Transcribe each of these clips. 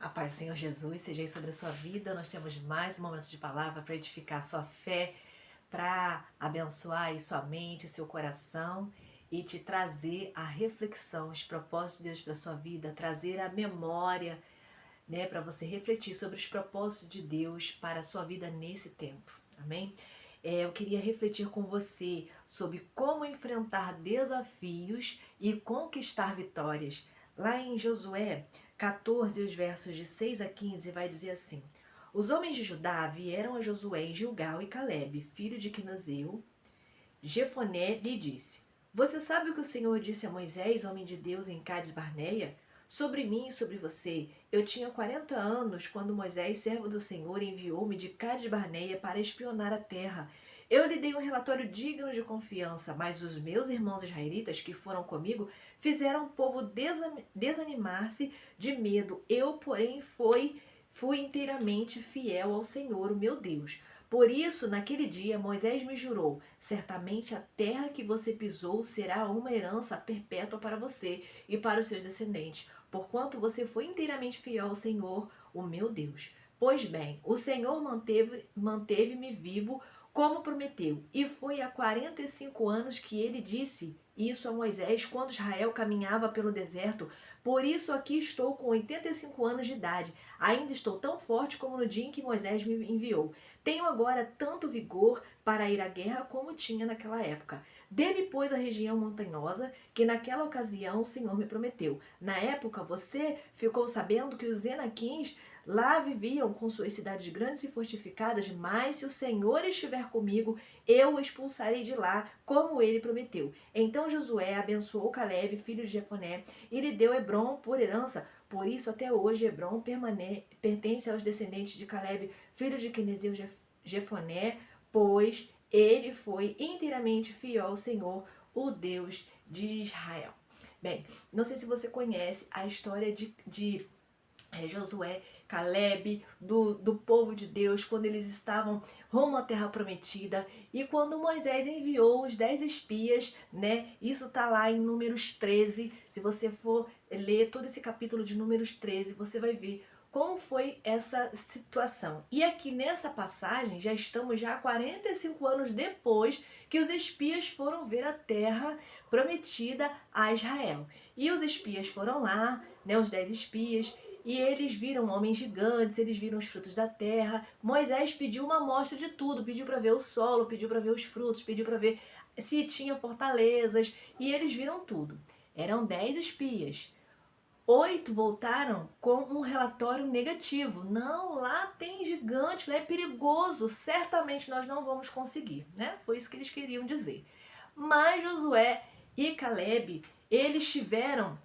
A paz do Senhor Jesus seja aí sobre a sua vida. Nós temos mais um momento de palavra para edificar a sua fé, para abençoar aí sua mente, seu coração e te trazer a reflexão, os propósitos de Deus para a sua vida, trazer a memória, né, para você refletir sobre os propósitos de Deus para a sua vida nesse tempo. Amém? Eu queria refletir com você sobre como enfrentar desafios e conquistar vitórias. Lá em Josué 14, os versos de 6 a 15, vai dizer assim: Os homens de Judá vieram a Josué em Gilgal e Calebe, filho de Quinazeu. Jefoné lhe disse: Você sabe o que o Senhor disse a Moisés, homem de Deus, em Cades Barneia? Sobre mim e sobre você. Eu tinha 40 anos quando Moisés, servo do Senhor, enviou-me de Cades Barneia para espionar a terra. Eu lhe dei um relatório digno de confiança, mas os meus irmãos israelitas que foram comigo fizeram o povo desanimar-se de medo. Eu, porém, fui inteiramente fiel ao Senhor, o meu Deus. Por isso, naquele dia, Moisés me jurou: certamente a terra que você pisou será uma herança perpétua para você e para os seus descendentes, porquanto você foi inteiramente fiel ao Senhor, o meu Deus. Pois bem, o Senhor manteve-me vivo como prometeu, e foi há 45 anos que ele disse isso a Moisés quando Israel caminhava pelo deserto. Por isso aqui estou com 85 anos de idade. Ainda estou tão forte como no dia em que Moisés me enviou. Tenho agora tanto vigor para ir à guerra como tinha naquela época. Dê-me, pois, a região montanhosa que naquela ocasião o Senhor me prometeu. Na época, você ficou sabendo que os Enaquins lá viviam com suas cidades grandes e fortificadas, mas se o Senhor estiver comigo, eu o expulsarei de lá, como ele prometeu. Então Josué abençoou Calebe, filho de Jefoné, e lhe deu Hebrom por herança. Por isso, até hoje, Hebrom pertence aos descendentes de Calebe, filho de Quenezeu Jefoné, pois ele foi inteiramente fiel ao Senhor, o Deus de Israel. Bem, não sei se você conhece a história de Josué, Calebe, do povo de Deus, quando eles estavam rumo à terra prometida, e quando Moisés enviou os 10 espias, né? Isso está lá em Números 13. Se você for ler todo esse capítulo de Números 13, você vai ver como foi essa situação. E aqui nessa passagem, já estamos já 45 anos depois que os espias foram ver a terra prometida a Israel. E os espias foram lá, né, os 10 espias, e eles viram homens gigantes, eles viram os frutos da terra. Moisés pediu uma amostra de tudo, pediu para ver o solo, pediu para ver os frutos, pediu para ver se tinha fortalezas, e eles viram tudo. Eram 10 espias. 8 voltaram com um relatório negativo. Não, lá tem gigante, lá é perigoso, certamente nós não vamos conseguir, né? Foi isso que eles queriam dizer. Mas Josué e Calebe, eles tiveram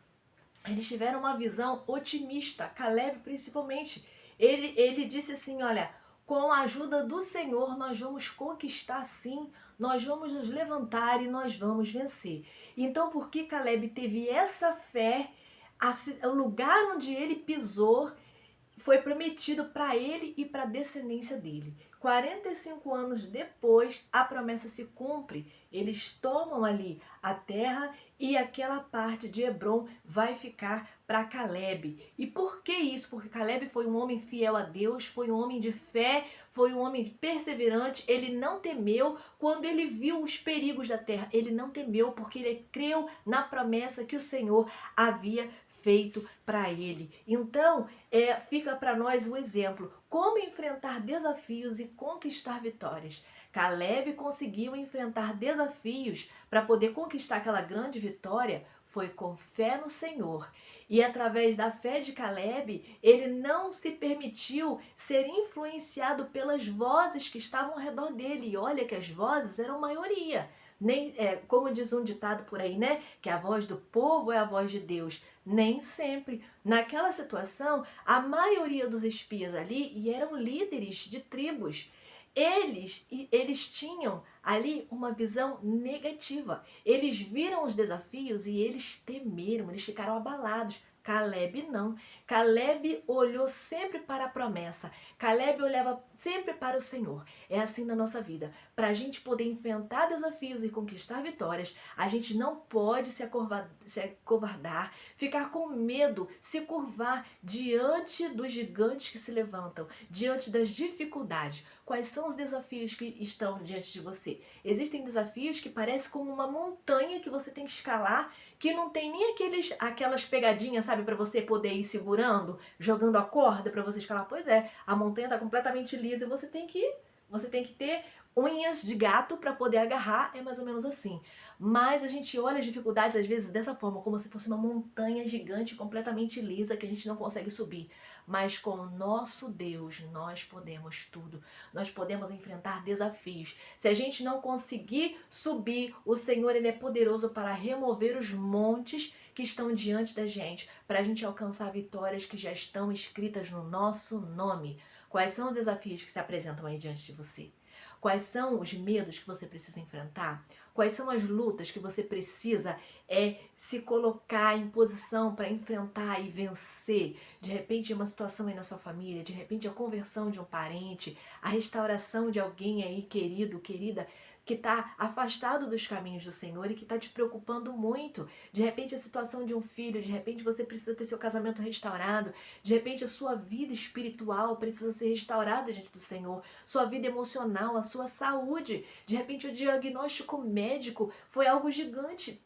uma visão otimista, Calebe principalmente. Ele disse assim, olha, com a ajuda do Senhor nós vamos conquistar sim, nós vamos nos levantar e nós vamos vencer. Então, porque Calebe teve essa fé, o lugar onde ele pisou foi prometido para ele e para a descendência dele. 45 anos depois, a promessa se cumpre. Eles tomam ali a terra e aquela parte de Hebrom vai ficar para Calebe. E por que isso? Porque Calebe foi um homem fiel a Deus, foi um homem de fé, foi um homem perseverante. Ele não temeu quando ele viu os perigos da terra. Ele não temeu porque ele creu na promessa que o Senhor havia feito para ele. Então, fica para nós o exemplo, como enfrentar desafios e conquistar vitórias. Calebe conseguiu enfrentar desafios para poder conquistar aquela grande vitória, foi com fé no Senhor. E através da fé de Calebe, ele não se permitiu ser influenciado pelas vozes que estavam ao redor dele. E olha que as vozes eram maioria. Nem, como diz um ditado por aí, né? Que a voz do povo é a voz de Deus. Nem sempre. Naquela situação, a maioria dos espias ali, e eram líderes de tribos, eles tinham ali uma visão negativa. Eles viram os desafios e eles temeram, eles ficaram abalados. Caleb não. Caleb olhou sempre para a promessa. Caleb olhava sempre para o Senhor. É assim na nossa vida. Para a gente poder enfrentar desafios e conquistar vitórias, a gente não pode se acovardar, ficar com medo, se curvar diante dos gigantes que se levantam, diante das dificuldades. Quais são os desafios que estão diante de você? Existem desafios que parecem como uma montanha que você tem que escalar, que não tem nem aquelas pegadinhas, sabe, para você poder ir segurando, jogando a corda para você escalar. Pois é, a montanha está completamente lisa e você tem que ter unhas de gato para poder agarrar, é mais ou menos assim. Mas a gente olha as dificuldades às vezes dessa forma, como se fosse uma montanha gigante completamente lisa que a gente não consegue subir. Mas com o nosso Deus nós podemos tudo. Nós podemos enfrentar desafios. Se a gente não conseguir subir, o Senhor ele é poderoso para remover os montes que estão diante da gente, para a gente alcançar vitórias que já estão escritas no nosso nome. Quais são os desafios que se apresentam aí diante de você? Quais são os medos que você precisa enfrentar? Quais são as lutas que você precisa se colocar em posição para enfrentar e vencer? De repente, uma situação aí na sua família, de repente, a conversão de um parente, a restauração de alguém aí querido, querida, que está afastado dos caminhos do Senhor e que está te preocupando muito. De repente, a situação de um filho, de repente, você precisa ter seu casamento restaurado, de repente, a sua vida espiritual precisa ser restaurada diante do Senhor, sua vida emocional, a sua saúde. De repente, o diagnóstico médico foi algo gigante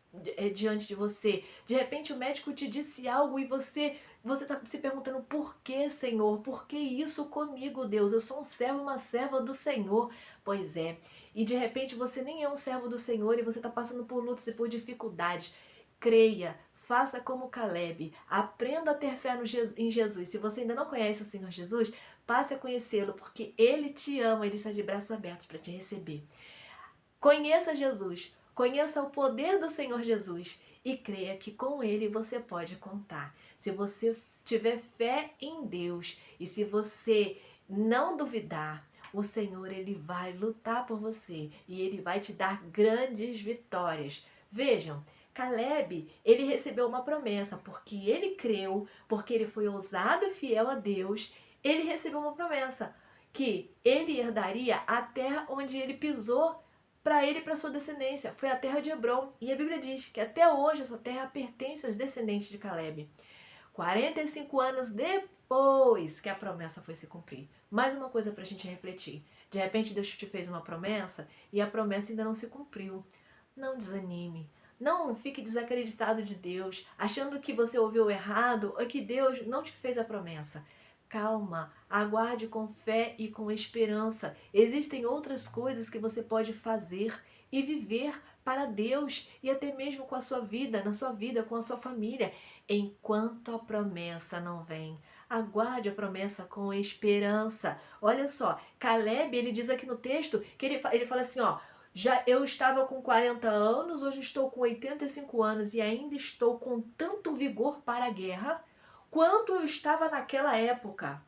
diante de você. De repente, o médico te disse algo e você está se perguntando: por que, Senhor? Por que isso comigo, Deus? Eu sou um servo, uma serva do Senhor. Pois é. E de repente você nem é um servo do Senhor e você está passando por lutas e por dificuldades. Creia, faça como Caleb, aprenda a ter fé em Jesus. Se você ainda não conhece o Senhor Jesus, passe a conhecê-lo, porque Ele te ama, Ele está de braços abertos para te receber. Conheça Jesus, conheça o poder do Senhor Jesus e creia que com Ele você pode contar. Se você tiver fé em Deus e se você não duvidar, o Senhor ele vai lutar por você e ele vai te dar grandes vitórias. Vejam, Caleb, ele recebeu uma promessa porque ele creu, porque ele foi ousado e fiel a Deus, ele recebeu uma promessa que ele herdaria a terra onde ele pisou para ele e para sua descendência. Foi a terra de Hebron. E a Bíblia diz que até hoje essa terra pertence aos descendentes de Caleb. 45 anos depois que a promessa foi se cumprir. Mais uma coisa para a gente refletir. De repente Deus te fez uma promessa e a promessa ainda não se cumpriu. Não desanime. Não fique desacreditado de Deus, achando que você ouviu errado ou que Deus não te fez a promessa. Calma, aguarde com fé e com esperança. Existem outras coisas que você pode fazer e viver para Deus e até mesmo com a sua vida, na sua vida, com a sua família, enquanto a promessa não vem. Aguarde a promessa com esperança. Olha só, Caleb, ele diz aqui no texto que ele fala assim, ó, já eu estava com 40 anos, hoje estou com 85 anos e ainda estou com tanto vigor para a guerra quanto eu estava naquela época.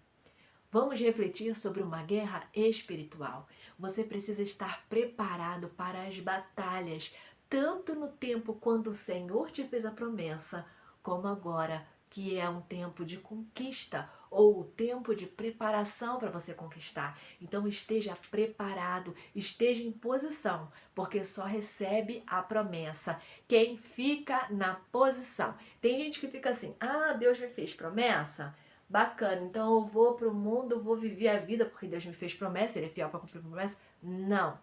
Vamos refletir sobre uma guerra espiritual. Você precisa estar preparado para as batalhas, tanto no tempo quando o Senhor te fez a promessa, como agora, que é um tempo de conquista ou o tempo de preparação para você conquistar. Então esteja preparado, esteja em posição, porque só recebe a promessa quem fica na posição. Tem gente que fica assim: ah, Deus me fez promessa? Bacana, então eu vou pro mundo, vou viver a vida porque Deus me fez promessa, Ele é fiel para cumprir a promessa? Não.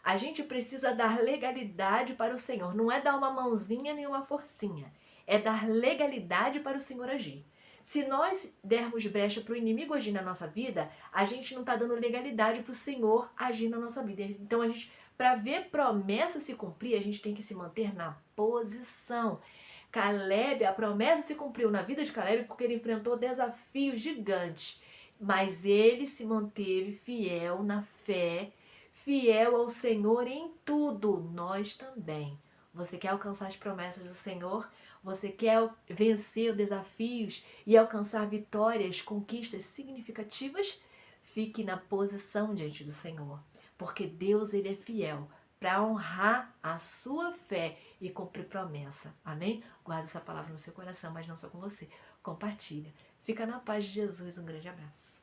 A gente precisa dar legalidade para o Senhor. Não é dar uma mãozinha nem uma forcinha. É dar legalidade para o Senhor agir. Se nós dermos brecha para o inimigo agir na nossa vida, a gente não está dando legalidade para o Senhor agir na nossa vida. Então, para ver promessa se cumprir, a gente tem que se manter na posição. Caleb, a promessa se cumpriu na vida de Caleb porque ele enfrentou desafios gigantes. Mas ele se manteve fiel na fé, fiel ao Senhor em tudo. Nós também. Você quer alcançar as promessas do Senhor? Você quer vencer desafios e alcançar vitórias, conquistas significativas? Fique na posição diante do Senhor, porque Deus ele é fiel para honrar a sua fé e cumprir promessa. Amém? Guarda essa palavra no seu coração, mas não só com você. compartilha. Fica na paz de Jesus, um grande abraço.